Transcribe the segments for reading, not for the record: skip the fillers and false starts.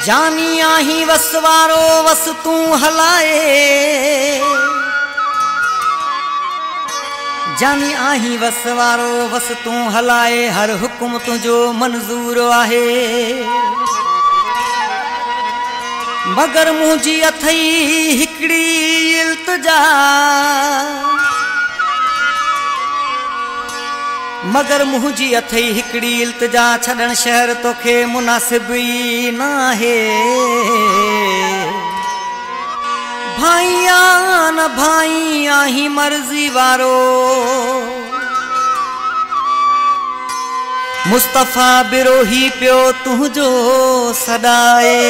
जानी आही वसवारो वस तू हलाए, जानी आही वसवारो वस तू हलाए, हर हुक्म तुझो मंजूर आहे। मगर मुझी अथई हिकड़ी इल्तिजा, मगर मुझी अथई हिकड़ी इल्तिजा, छड़न शहर तोखे मुनासिब ई ना है। भाईया न भाई आही मर्जी वारो, मुस्तफा बिरोही पियो तुझो सदाए।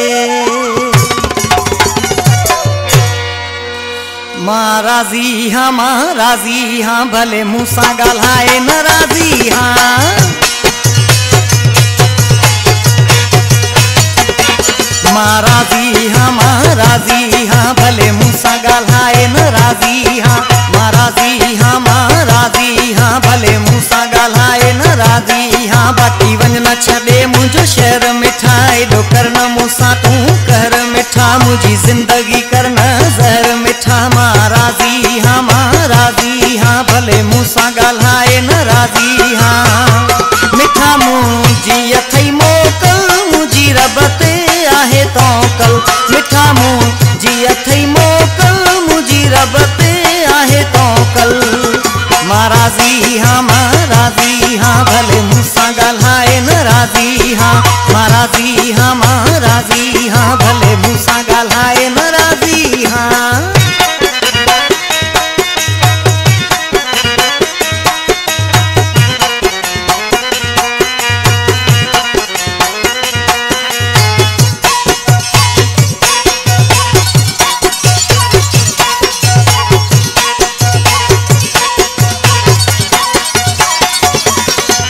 मां राजी हाँ भले मूसा गाल्हाए न राजी हाँ। मां राजी हाँ भले मूसा गाल्हाए न राजी हाँ। मां राजी हाँ भले मूसा गाल्हाए न राजी हाँ। बाकी वञ न छॾे मुंहिंजो शहर मिठा, एॾो कर न मूंसां तूं कर मिठा, मुंहिंजी ज़िंदगी कर न ज़हर मिठा। मां राजी हाँ भले मूंसां ॻाल्हाए न राजी हाँ। मिठा मुंहिंजी अथई मोकल, मुंहिंजी रब ते आहे तौकल। मिठा मुंहिंजी अथई मोकल, मुंहिंजी रब ते आहे तौकल। मां राजी हाँ भले मूंसां ॻाल्हाए न राजी हाँ। मां राजी हाँ भले मूंसां ॻाल्हाए न राजी हाँ।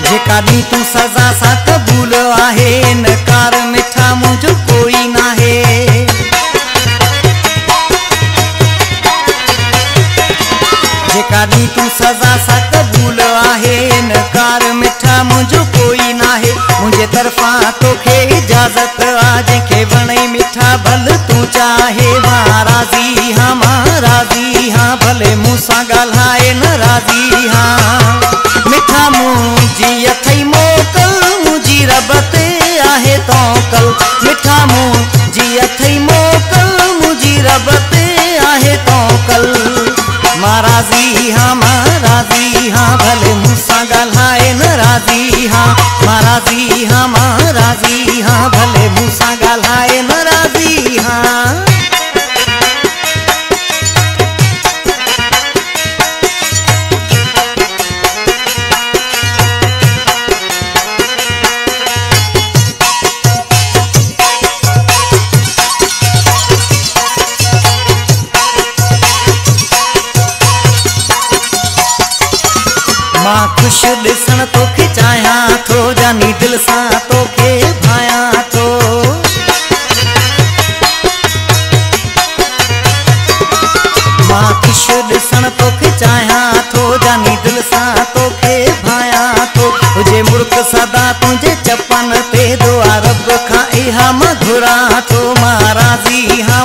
जेका दी तू सजा सा कबूल आहे, नकार मिठा मुझो कोई ना है। जेका दी तू सजा सा कबूल आहे, नकार मिठा मुझो कोई ना है। मुझे तरफा तोखे इजाजत आ, जेके वणे मिठा भल तू चाहे। मां राजी हाँ भले मूंसां ॻाल्हाए न राजी हाँ। मिठा मुंहिंजी अथई मोकल, मुंहिंजी रब ते आहे तौकल। मिठा मुंहिंजी अथई मोकल, मुंहिंजी रब ते आहे तौकल। मां राजी हाँ भले मूंसां ॻाल्हाए न राजी हाँ। मां राजी हाँ भले मूंसां ॻाल्हाए न राजी हाँ। मां खुश ॾिसण तोखे चाहियां थो, जानी दिल सां तोखे भायां थो। मां खुश ॾिसण तोखे चाहियां थो, जानी दिल सां तोखे भायां थो। हुजे मुल्क सदा तुंहिंजे चपन ते, दुआ रब खां इहा मां घुरां थो। मां राजी हाँ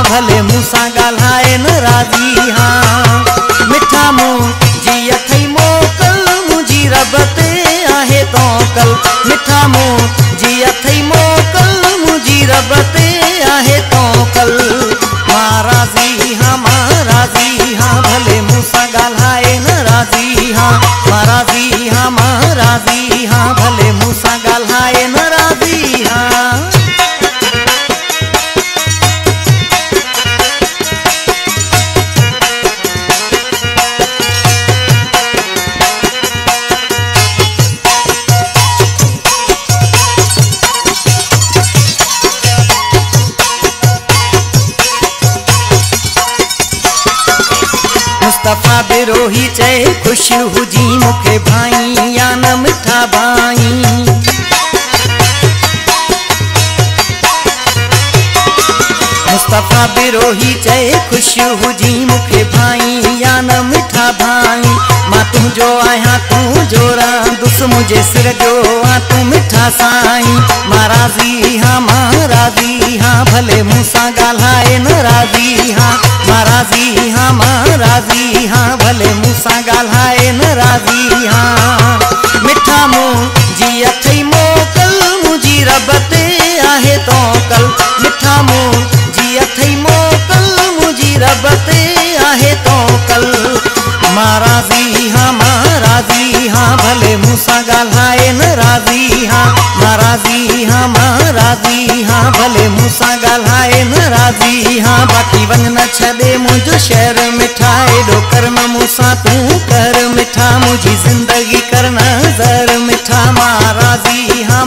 भले मूंसां ॻाल्हाए न राजी हाँ। मिठा मुंहिंजी अथई मोकल, मुंहिंजी रब ते आहे तौकल। मिठा मुंहिंजी अथई मोकल, मुंहिंजी रब ते आहे तौकल। मां राजी हाँ भले मूंसां ॻाल्हाए न राजी हाँ। मां राजी हाँ भले मूंसां ॻाल्हाए न राजी हाँ। मुस्तफा बिरोही चए खुश हुजी मूंखे भाई, या न मिठा भाई। मुस्तफा बिरोही चए खुश हुजी मूंखे भाई, या न मिठा भाई। मां तुझो आहियां तूं जो रांदुस, मुंहिंजे सिर जो आ तूं मिठा मिठा साईं। मां राज़ी हाँ मां राज़ी हाँ भले मूंसां ॻाल्हाए न राज़ी हाँ। मां राज़ी हाँ मां राज़ी हाँ भले मूंसां ॻाल्हाए न राज़ी हाँ। मिठा मुंहिंजी अथई मोकल मुंहिंजी रब ते आहे तौकल। मिठा मुंहिंजी अथई मोकल मुंहिंजी रब ते आहे तौकल। मां राज़ी हाँ भले मूंसां ॻाल्हाए न राज़ी हाँ। मां राज़ी हाँ भले मूंसां ॻाल्हाए न राज़ी हाँ। बाक़ी वञ न छॾे मुंहिंजो शहर मिठा एॾो कर न मूंसां तूं कर मिठा मुंहिंजी ज़िंदगी कर नज़र मिठा। मां राज़ी हाँ